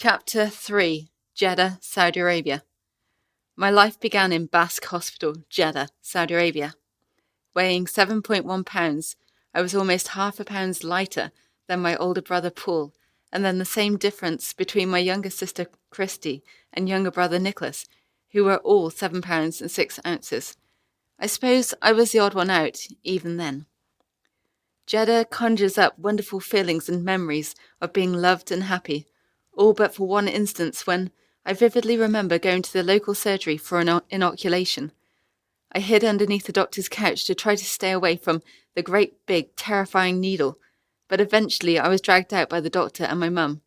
Chapter 3, Jeddah, Saudi Arabia. My life began in Basque Hospital, Jeddah, Saudi Arabia. Weighing 7.1 pounds, I was almost half a pound lighter than my older brother Paul, and then the same difference between my younger sister Christy and younger brother Nicholas, who were all 7 pounds and 6 ounces. I suppose I was the odd one out, even then. Jeddah conjures up wonderful feelings and memories of being loved and happy, all but for one instance when I vividly remember going to the local surgery for an inoculation. I hid underneath the doctor's couch to try to stay away from the great big terrifying needle, but eventually I was dragged out by the doctor and my mum.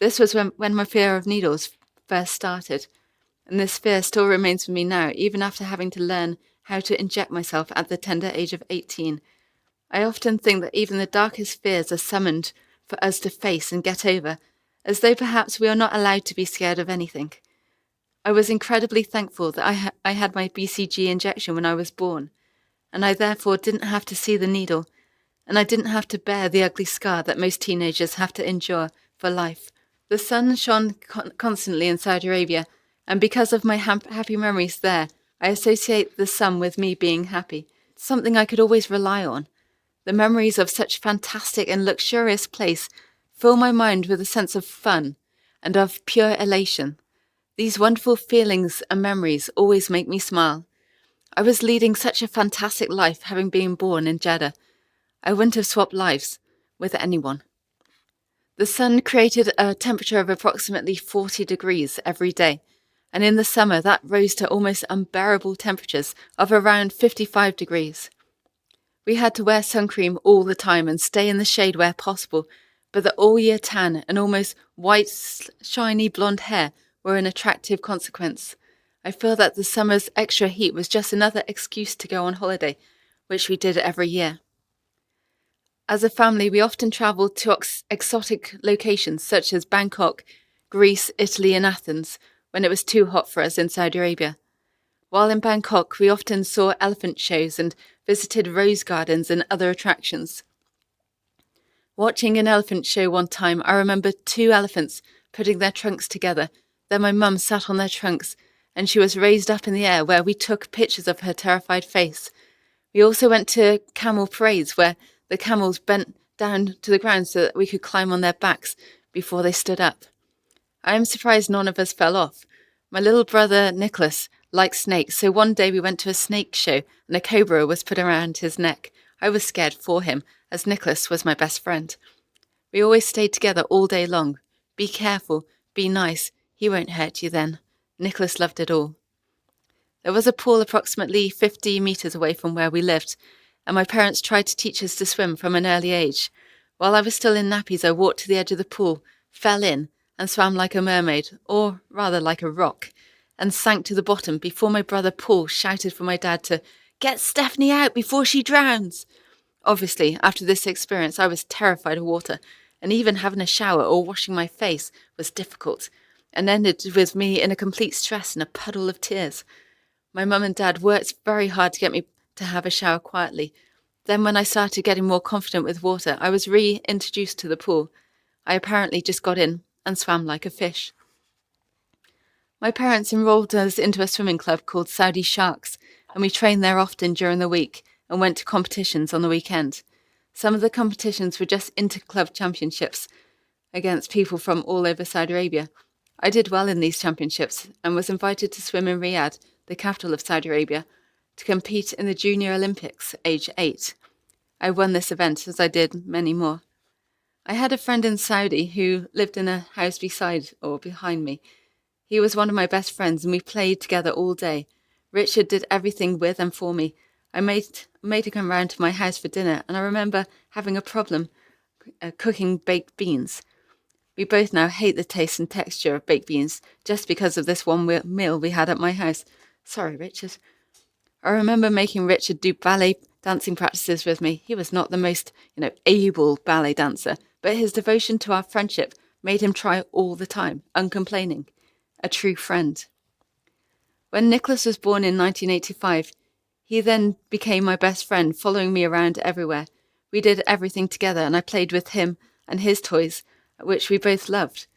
This was when my fear of needles first started, and this fear still remains with me now, even after having to learn how to inject myself at the tender age of 18. I often think that even the darkest fears are summoned for us to face and get over, as though perhaps we are not allowed to be scared of anything. I was incredibly thankful that I had my BCG injection when I was born, and I therefore didn't have to see the needle, and I didn't have to bear the ugly scar that most teenagers have to endure for life. The sun shone constantly in Saudi Arabia, and because of my happy memories there, I associate the sun with me being happy, something I could always rely on. The memories of such fantastic and luxurious place fill my mind with a sense of fun and of pure elation. These wonderful feelings and memories always make me smile. I was leading such a fantastic life having been born in Jeddah. I wouldn't have swapped lives with anyone. The sun created a temperature of approximately 40 degrees every day, and in the summer that rose to almost unbearable temperatures of around 55 degrees. We had to wear sun cream all the time and stay in the shade where possible, but the all-year tan and almost white, shiny blonde hair were an attractive consequence. I feel that the summer's extra heat was just another excuse to go on holiday, which we did every year. As a family, we often travelled to exotic locations such as Bangkok, Greece, Italy and Athens when it was too hot for us in Saudi Arabia. While in Bangkok, we often saw elephant shows and visited rose gardens and other attractions. Watching an elephant show one time, I remember 2 elephants putting their trunks together. Then my mum sat on their trunks, and she was raised up in the air where we took pictures of her terrified face. We also went to camel parades where the camels bent down to the ground so that we could climb on their backs before they stood up. I am surprised none of us fell off. My little brother Nicholas likes snakes, so one day we went to a snake show and a cobra was put around his neck. I was scared for him, as Nicholas was my best friend. We always stayed together all day long. Be careful, be nice, he won't hurt you then. Nicholas loved it all. There was a pool approximately 50 metres away from where we lived, and my parents tried to teach us to swim from an early age. While I was still in nappies, I walked to the edge of the pool, fell in, and swam like a mermaid, or rather like a rock, and sank to the bottom before my brother Paul shouted for my dad to get Stephanie out before she drowns. Obviously, after this experience, I was terrified of water, and even having a shower or washing my face was difficult, and ended with me in a complete stress and a puddle of tears. My mum and dad worked very hard to get me to have a shower quietly. Then when I started getting more confident with water, I was reintroduced to the pool. I apparently just got in and swam like a fish. My parents enrolled us into a swimming club called Saudi Sharks, and we trained there often during the week and went to competitions on the weekend. Some of the competitions were just inter-club championships against people from all over Saudi Arabia. I did well in these championships and was invited to swim in Riyadh, the capital of Saudi Arabia, to compete in the Junior Olympics, age 8. I won this event, as I did many more. I had a friend in Saudi who lived in a house beside or behind me. He was one of my best friends and we played together all day. Richard did everything with and for me. I made him come round to my house for dinner, and I remember having a problem cooking baked beans. We both now hate the taste and texture of baked beans just because of this one meal we had at my house. Sorry, Richard. I remember making Richard do ballet dancing practices with me. He was not the most, able ballet dancer, but his devotion to our friendship made him try all the time, uncomplaining. A true friend. When Nicholas was born in 1985, he then became my best friend, following me around everywhere. We did everything together and I played with him and his toys, which we both loved.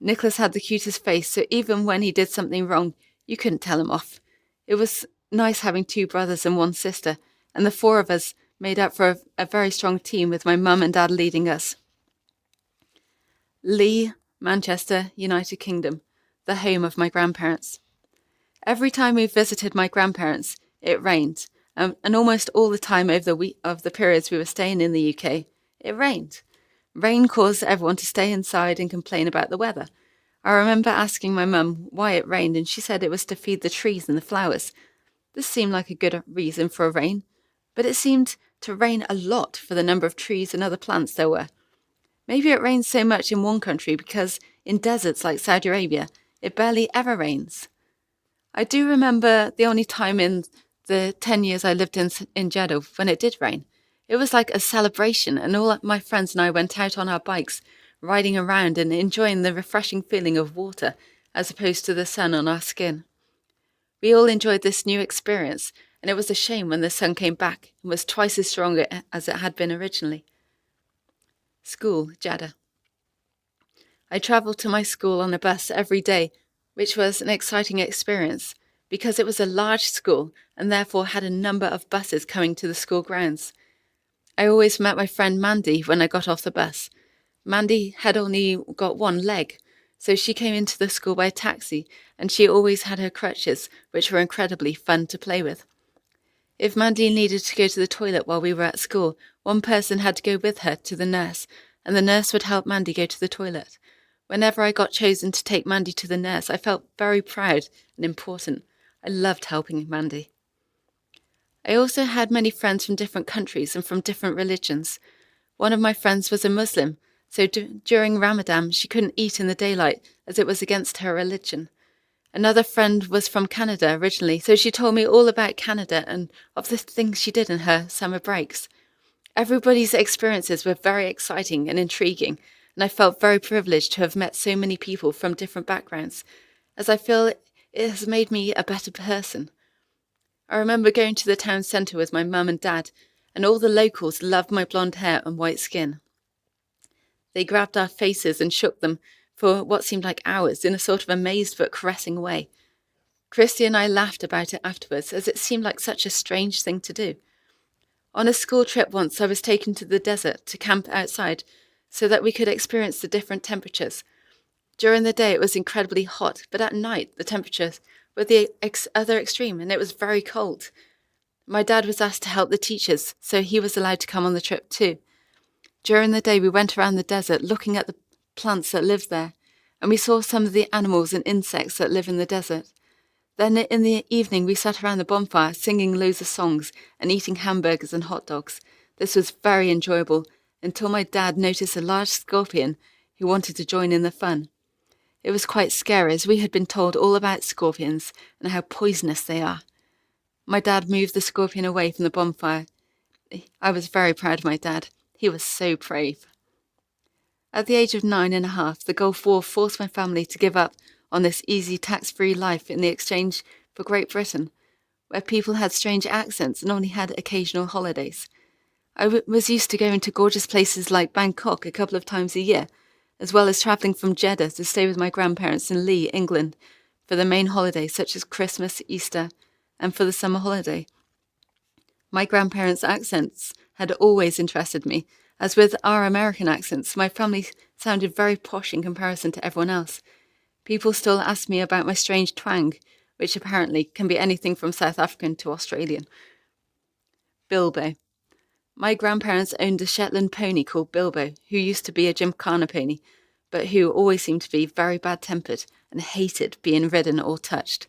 Nicholas had the cutest face, so even when he did something wrong, you couldn't tell him off. It was nice having two brothers and one sister, and the four of us made up for a very strong team with my mum and dad leading us. Leigh, Manchester, United Kingdom, the home of my grandparents. Every time we visited my grandparents, it rained, and almost all the time over the periods we were staying in the UK, it rained. Rain caused everyone to stay inside and complain about the weather. I remember asking my mum why it rained, and she said it was to feed the trees and the flowers. This seemed like a good reason for a rain, but it seemed to rain a lot for the number of trees and other plants there were. Maybe it rains so much in one country because in deserts like Saudi Arabia, it barely ever rains. I do remember the only time in the 10 years I lived in Jeddah when it did rain. It was like a celebration, and all my friends and I went out on our bikes, riding around and enjoying the refreshing feeling of water as opposed to the sun on our skin. We all enjoyed this new experience, and it was a shame when the sun came back and was twice as strong as it had been originally. School, Jeddah. I travelled to my school on a bus every day, which was an exciting experience because it was a large school and therefore had a number of buses coming to the school grounds. I always met my friend Mandy when I got off the bus. Mandy had only got one leg, so she came into the school by taxi, and she always had her crutches, which were incredibly fun to play with. If Mandy needed to go to the toilet while we were at school, one person had to go with her to the nurse, and the nurse would help Mandy go to the toilet. Whenever I got chosen to take Mandy to the nurse, I felt very proud and important. I loved helping Mandy. I also had many friends from different countries and from different religions. One of my friends was a Muslim, so during Ramadan she couldn't eat in the daylight as it was against her religion. Another friend was from Canada originally, so she told me all about Canada and of the things she did in her summer breaks. Everybody's experiences were very exciting and intriguing, and I felt very privileged to have met so many people from different backgrounds, as I feel it has made me a better person. I remember going to the town centre with my mum and dad, and all the locals loved my blonde hair and white skin. They grabbed our faces and shook them for what seemed like hours in a sort of amazed but caressing way. Christy and I laughed about it afterwards, as it seemed like such a strange thing to do. On a school trip once, I was taken to the desert to camp outside so that we could experience the different temperatures. During the day it was incredibly hot, but at night the temperatures were the other extreme and it was very cold. My dad was asked to help the teachers, so he was allowed to come on the trip too. During the day we went around the desert looking at the plants that live there, and we saw some of the animals and insects that live in the desert. Then in the evening we sat around the bonfire singing loads of songs and eating hamburgers and hot dogs. This was very enjoyable until my dad noticed a large scorpion who wanted to join in the fun. It was quite scary as we had been told all about scorpions and how poisonous they are. My dad moved the scorpion away from the bonfire. I was very proud of my dad. He was so brave. At the age of 9.5, the Gulf War forced my family to give up on this easy tax-free life in the exchange for Great Britain, where people had strange accents and only had occasional holidays. I was used to going to gorgeous places like Bangkok a couple of times a year, as well as travelling from Jeddah to stay with my grandparents in Leigh, England, for the main holidays such as Christmas, Easter, and for the summer holiday. My grandparents' accents had always interested me, as with our American accents, my family sounded very posh in comparison to everyone else. People still ask me about my strange twang, which apparently can be anything from South African to Australian. Bilbo. My grandparents owned a Shetland pony called Bilbo, who used to be a gymkhana pony, but who always seemed to be very bad-tempered and hated being ridden or touched.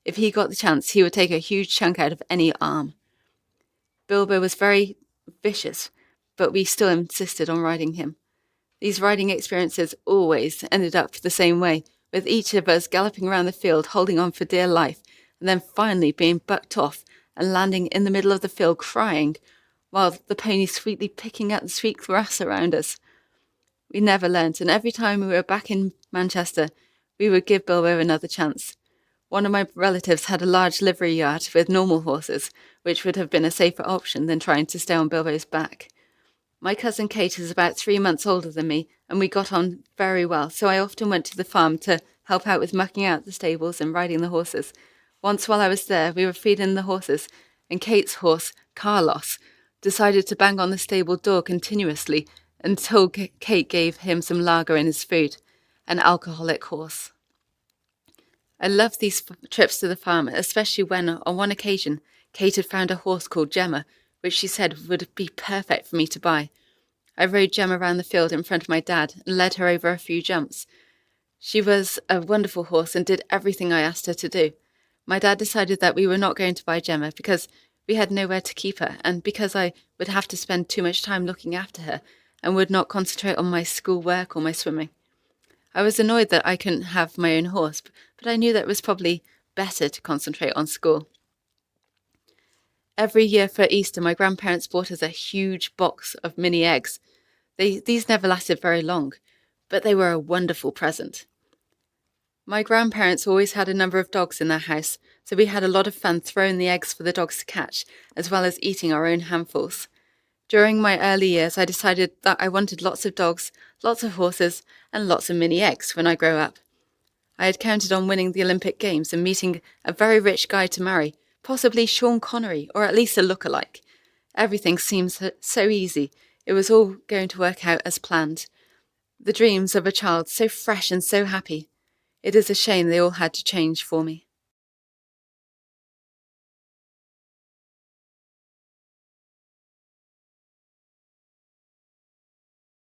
If he got the chance, he would take a huge chunk out of any arm. Bilbo was very vicious, but we still insisted on riding him. These riding experiences always ended up the same way, with each of us galloping around the field holding on for dear life, and then finally being bucked off and landing in the middle of the field crying, while the pony sweetly picking at the sweet grass around us. We never learnt, and every time we were back in Manchester, we would give Bilbo another chance. One of my relatives had a large livery yard with normal horses, which would have been a safer option than trying to stay on Bilbo's back. My cousin Kate is about 3 months older than me, and we got on very well, so I often went to the farm to help out with mucking out the stables and riding the horses. Once while I was there, we were feeding the horses, and Kate's horse, Carlos, decided to bang on the stable door continuously until Kate gave him some lager in his food, an alcoholic horse. I loved these trips to the farm, especially when, on one occasion, Kate had found a horse called Gemma, which she said would be perfect for me to buy. I rode Gemma around the field in front of my dad and led her over a few jumps. She was a wonderful horse and did everything I asked her to do. My dad decided that we were not going to buy Gemma because we had nowhere to keep her, and because I would have to spend too much time looking after her and would not concentrate on my school work or my swimming. I was annoyed that I couldn't have my own horse, but I knew that it was probably better to concentrate on school. Every year for Easter, my grandparents bought us a huge box of mini eggs. These never lasted very long, but they were a wonderful present. My grandparents always had a number of dogs in their house, so we had a lot of fun throwing the eggs for the dogs to catch, as well as eating our own handfuls. During my early years, I decided that I wanted lots of dogs, lots of horses, and lots of mini eggs when I grow up. I had counted on winning the Olympic Games and meeting a very rich guy to marry, possibly Sean Connery, or at least a look-alike. Everything seemed so easy. It was all going to work out as planned. The dreams of a child so fresh and so happy. It is a shame they all had to change for me.